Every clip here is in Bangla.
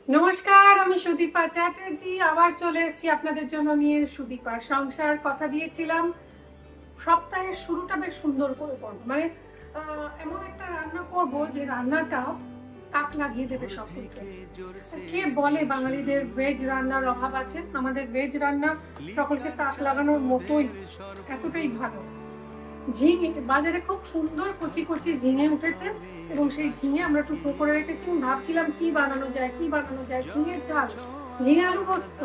নমস্কার, আমি সুদীপা চ্যাটার্জি আবার চলে এসেছি আপনাদের জন্য নিয়ে। সুদীপার সংসার কথা দিয়েছিলাম সপ্তাহের শুরুটা বেশ সুন্দর করে করবো, মানে এমন একটা রান্না করব যে রান্নাটা তাক লাগিয়ে দেবে সকলকে। কে বলে বাঙালিদের ভেজ রান্নার অভাব আছে? আমাদের ভেজ রান্না সকলকে তাক লাগানোর মতোই, এতটাই ভালো। ঝিঙে বাজারে খুব সুন্দর কচি কচি ঝিঙে উঠেছে এবং সেই ঝিঙে আমরা টুকরো করে রেখেছি। ভাবছিলাম কি বানানো যায় ঝিঙের ঝাল, ঝিঙে আলু পোস্ত,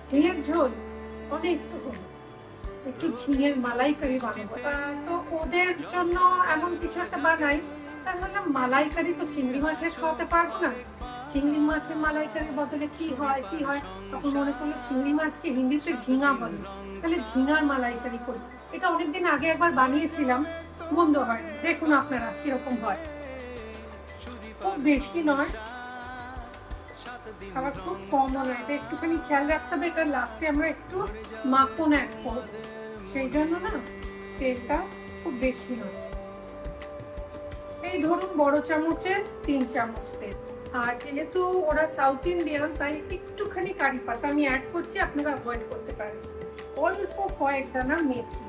ঝিঙের ঝোল, অনেক তো হলো। একটু ঝিঙের মালাইকারি বানাবো, তো ওদের জন্য এমন কিছু একটা বানাই। তাই ভাবলাম মালাইকারি তো চিংড়ি মাছের খাওয়াতে পারবো না, চিংড়ি মাছের মালাইকারির বদলে কি হয় তখন মনে করলো চিংড়ি মাছকে হিন্দিতে ঝিঙা বলে, তাহলে ঝিঙার মালাইকারি করি। এটা অনেকদিন আগে একবার বানিয়েছিলাম, মন্দ হয়নি, দেখুন আপনারা কিরকম হয়। খুব বেশি নয়, আবার খুব কমও নয়, এটা একটুখানি খেয়াল রাখতে হবে। এটা লাস্টে আমরা একটু মাখন অ্যাড করব, সেই জন্য না তেলটা খুব বেশি নয়। এই ধরুন বড় চামচের 3 চামচ তেল। আর যেহেতু ওরা সাউথ ইন্ডিয়ান তাই একটুখানি কারি পাতা আমি অ্যাড করছি, আপনারা অ্যাভয়েড করতে পারেন। অল্প কয়েক দানা মেথি,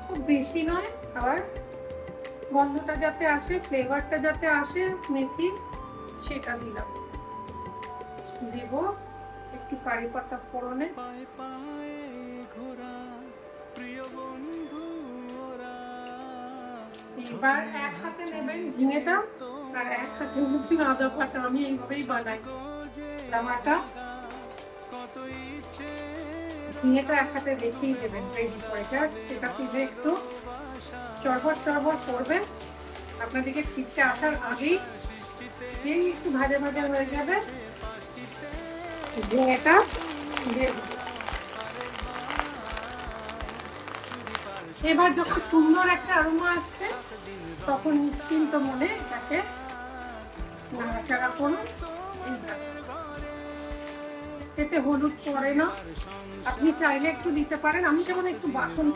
খুব বেশি নয়। আবার গন্ধটা যাতে আসে, ফ্লেভারটা যাতে আসে মেথি, সেটা দিলাম। দেব একটু কারি পাতা ফোড়নে। এবার এক হাতে নেবেন ঝিঙেটা আর এক হাতে মুঠি আদা বাটা। আমি এইভাবেই বানাই দামাটা। ঝিঙেটা এক হাতে রেখেই দেবেন রেডি করে, সেটা তুলে একটু চড়বড় চড়বড় করবে। আপনাদেরকে ছিটকে আসার আগেই যেই একটু ভাজা ভাজা হয়ে যাবে ঝিঙেটা দিয়ে দেব। এবার যখন সুন্দর একটা আরোমা আসছে তখন নিশ্চিন্ত মনে এটাকে নাড়াচাড়া করুন। এতে হলুদ পড়ে না, আপনি চাইলে একটু দিতে পারেন। আমি যেমন একটু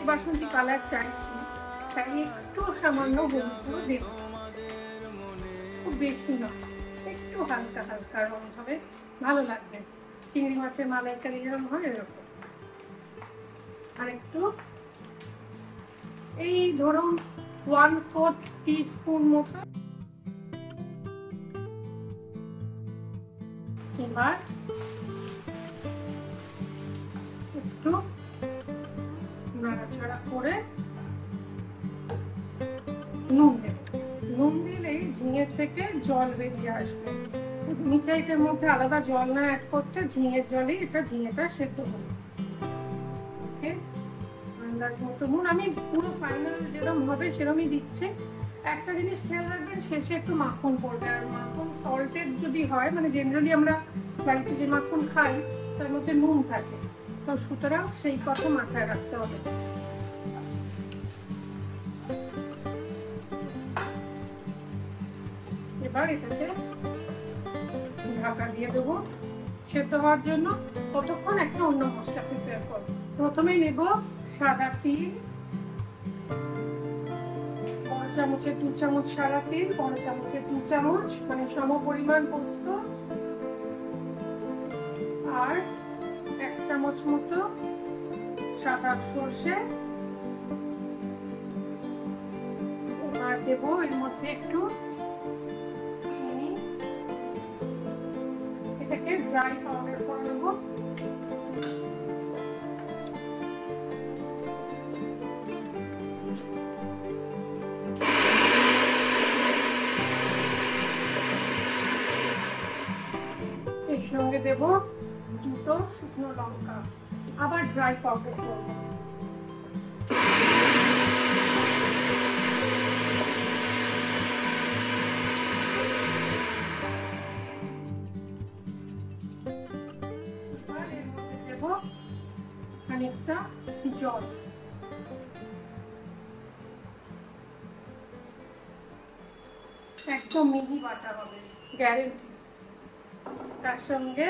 বাসন্তী কালার চাইছি তাই একটু সামান্য হলুদ দেব, খুব বেশি না, একটু হালকা হালকা রং হবে, ভালো লাগবে। চিংড়ি মাছের মালাইকারি যেরকম হয় এরকম। আর একটু এই ধরুন 1/4 টিস্পুন মতো। এবার একটু নাড়াচাড়া করে নুন দেব। নুন দিলেই ঝিঙের থেকে জল বেরিয়ে আসবে। মিচাইটের মধ্যে আলাদা জল না অ্যাড করতে, ঝিঙের জলেই এটা ঝিঙেটা সেদ্ধ হবে। ওকে, আন্দাজ মতো নুন আমি পুরো ফাইনাল যেরকম হবে সেরকমই দিচ্ছি। একটা জিনিস খেয়াল রাখবেন, শেষে একটু মাখন পড়বে। আর মাখন সল্টেড যদি হয়, মানে জেনারেলি আমরা বাড়িতে যে মাখন খাই তার মধ্যে নুন থাকে, তো সুতরাং সেই কথা মাথায় রাখতে হবে। এবার এটাকে ঢাকা দিয়ে দেবো সেদ্ধ হওয়ার জন্য। ততক্ষণ একটা অন্য মশলা প্রিপেয়ার করব। প্রথমে নেব সাদা তিল, বড় চামচের 2 চামচ সাদা তিল, বড় চামচের 2 চামচ, মানে সম পরিমাণ পোস্ত, আর 1 চামচ মতো সাদা সর্ষে। আর দেব এর মধ্যে একটু চিনি, এটাকে ড্রাই পাউডার করে নেব। এর সঙ্গে দেব 2টো শুকনো লঙ্কা, আবার ড্রাই পাউডার করব। এবার এর মধ্যে দেব খানিকটা জল, একদম মিহি বাটা হবে গ্যারেন্টি। তার সঙ্গে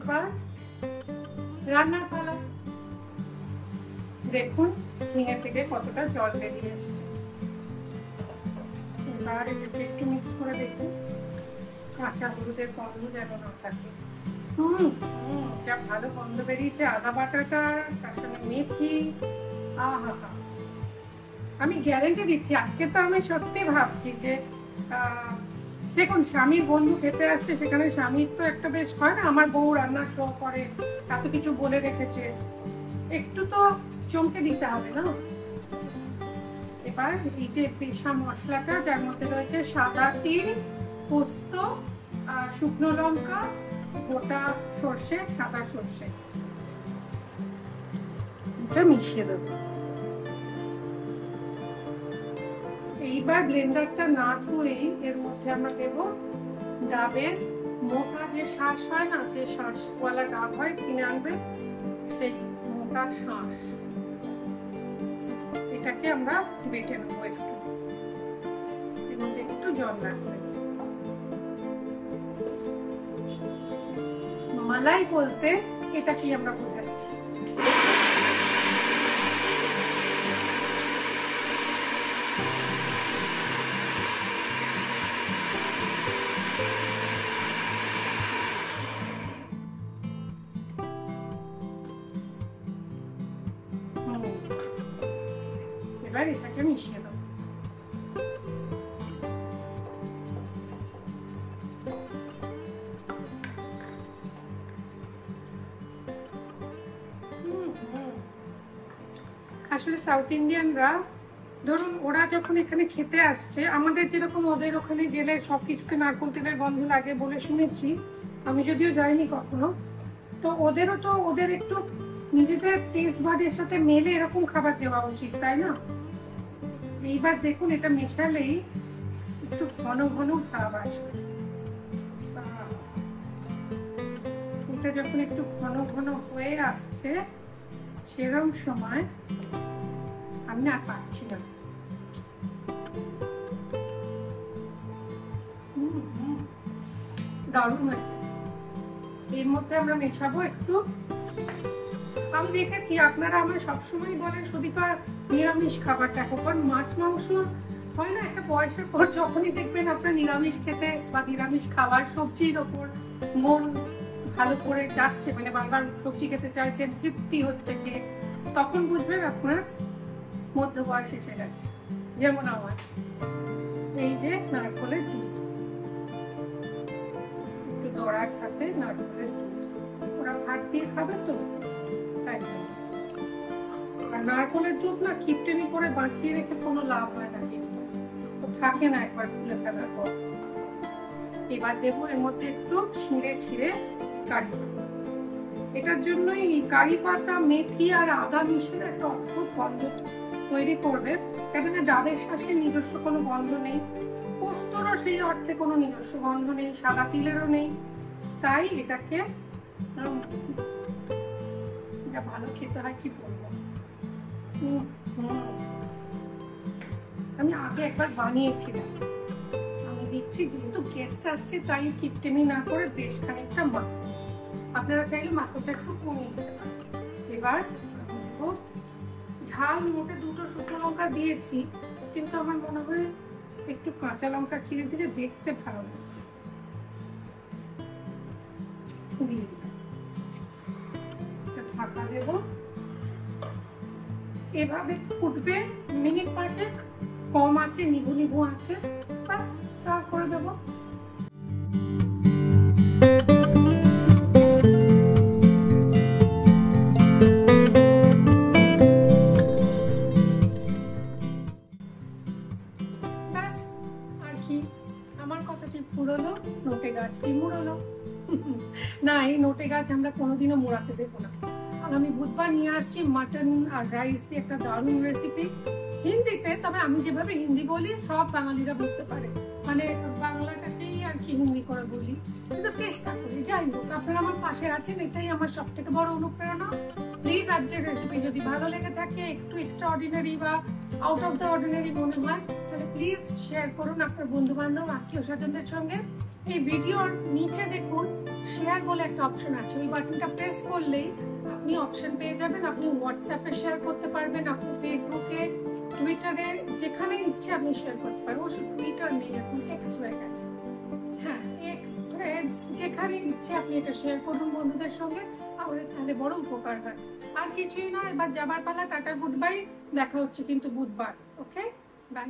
এবার রান্নার পালা। দেখুন ঝিঙে থেকে কতটা জল বেরিয়ে এসছে। এবার একটু মিক্স করে দেখুন কাঁচা হলুদের গন্ধ যেন না থাকে। যা ভালো গন্ধ বেরিয়েছে আদা বাটাটা, তার সঙ্গে মেথি। আহা, আমি গ্যারেন্টি দিচ্ছি আজকে তো আমি সত্যি ভাবছি যে দেখুন স্বামীর বন্ধু খেতে আসছে, সেখানে স্বামীর তো একটা বেশ হয় না, আমার বউ রান্না শো করে এত কিছু বলে রেখেছে, একটু তো চমকে দিতে হবে না। এবার এই যে পেশা মশলাটা, যার মধ্যে রয়েছে সাদা তিল, পোস্ত, শুকনো লঙ্কা, গোটা সর্ষে, সাদা সর্ষে, এটা মিশিয়ে দেব। এইবার ব্লেন্ডারটা না ধুয়ে এর মধ্যে আমরা দেব ডাবের মোটা যে শাঁস হয় না, যে শাঁসওয়ালা ডাব হয় কিনে আনবে, সেই মোটা শাঁস, এটাকে আমরা বেটে নেবো একটু, এবং একটু জল লাগবে। মালাই বলতে এটা কি আমরা বোঝাচ্ছি। এবার এটাকে মিশিয়ে দেবো। আসলে সাউথ ইন্ডিয়ানরা ধরুন ওরা যখন এখানে খেতে আসছে, আমাদের যেরকম ওদের ওখানে গেলে সবকিছুকে নারকেল তেলের গন্ধ লাগে বলে শুনেছি, আমি যদিও যাইনি কখনো, তো ওদেরও তো ওদের একটু নিজেদের টেস্ট বাডের সাথে মেলে এরকম খাবার দেওয়া উচিত, তাই না? এইবার দেখুন এটা মেশালেই একটু ঘন ঘন ভাব আসবে। এটা যখন একটু ঘন ঘন হয়ে আসছে, সেরকম সময় আমি আর পাচ্ছি না, দারুণ হয়েছে। এর মধ্যে আমরা মেশাবো একটু, আমি দেখেছি আপনারা আমায় সবসময় বলেন সুদীপা নিরামিষ খাবারটা, কারণ মাছ মাংস হয় না, একটা বয়সের পর যখনই দেখবেন আপনার নিরামিষ খেতে বা নিরামিষ খাবার সবজির ওপর মন ভালো করে যাচ্ছে, মানে বারবার সবজি খেতে চাইছেন, তৃপ্তি হচ্ছে কে, তখন বুঝবেন আপনার মধ্য বয়স এসে গেছে। যেমন আমার এই যে নারকেলের দুধ, একটু দরাজ হাতে নারকেলের দুধ, ওরা ভাত দিয়ে খাবে তো তাই। আর নারকেলের দুধ না কিপটেমি করে বাঁচিয়ে রেখে কোনো লাভ হয় না, কিন্তু থাকে না একবার খুলে ফেলার পর। এবার দেবো এর মধ্যে একটু ছিঁড়ে ছিঁড়ে কারি পাতা। এটার জন্যই কারি পাতা, মেথি আর আদা মিশিয়ে একটা অদ্ভুত গন্ধ তৈরি করবে, কেননা ডাবের শাঁসের নিজস্ব কোনো গন্ধ নেই, পোস্তরও সেই অর্থে কোনো নিজস্ব গন্ধ নেই, সাদা তিলেরও নেই, তাই এটাকে যা ভালো খেতে হয় কি বলবো। আমি আগে একবার বানিয়েছিলাম, আমি দিচ্ছি যেহেতু গেস্ট আসছে তাই কিপটেমি না করে বেশ খানিকটা মাখো, আপনারা চাইলে মাখোটা একটু কমিয়ে দিতে পারেন। এবার ঝাল মোটে দুটো শুকনো লঙ্কা দিয়েছি, কিন্তু আমার মনে হয় একটু কাঁচা লঙ্কা চিড়ে দিলে দেখতে ভালো লাগে। ঢাকা দেব, এভাবে ফুটবে মিনিট 5, কম আছে, নিভু নিভু আছে, বাস সার্ভ করে দেবো। নোটে গাছটি মুড়ালো না, এই নোটে গাছ আমরা কোনোদিনও মোড়াতে দেবো না। আগামী বুধবার নিয়ে আসছি মাটন আর রাইস দিয়ে একটা দারুণ রেসিপি হিন্দিতে, তবে আমি যেভাবে হিন্দি বলি সব বাঙালিরা বুঝতে পারে, মানে বাংলাটাকেই আর কি হিন্দি করে বলি, কিন্তু চেষ্টা করি। যাই হোক, আপনারা আমার পাশে আছেন, এটাই আমার সব থেকে বড় অনুপ্রেরণা। প্লিজ আজকের রেসিপি যদি ভালো লেগে থাকে, একটু এক্সট্রা অর্ডিনারি বা আউট অফ দ্য অর্ডিনারি মনে হয়, তাহলে প্লিজ শেয়ার করুন আপনার বন্ধু বান্ধব, আত্মীয় স্বজনদের সঙ্গে। এই ভিডিওর নিচে দেখুন শেয়ার শেয়ার বলে একটা অপশন আছে, ওই বাটনটা প্রেস করলেই আপনি অপশন পেয়ে যাবেন। আপনি হোয়াটসঅ্যাপে শেয়ার করতে পারবেন, আপনি ফেসবুকে, টুইটারে, যেখানে ইচ্ছে আপনি শেয়ার করতে পারবেন। অবশ্য টুইটার নেই, এখন এক্স হয়ে গেছে। হ্যাঁ, এক্স, থ্রেডস, যেখানে ইচ্ছে আপনি এটা শেয়ার করুন বন্ধুদের সঙ্গে, আমাদের তাহলে বড় উপকার হয়। আর কিছুই না, এবার যাবার পালা, টাটা, গুড বাই। দেখা হচ্ছে কিন্তু বুধবার। ওকে, বাই।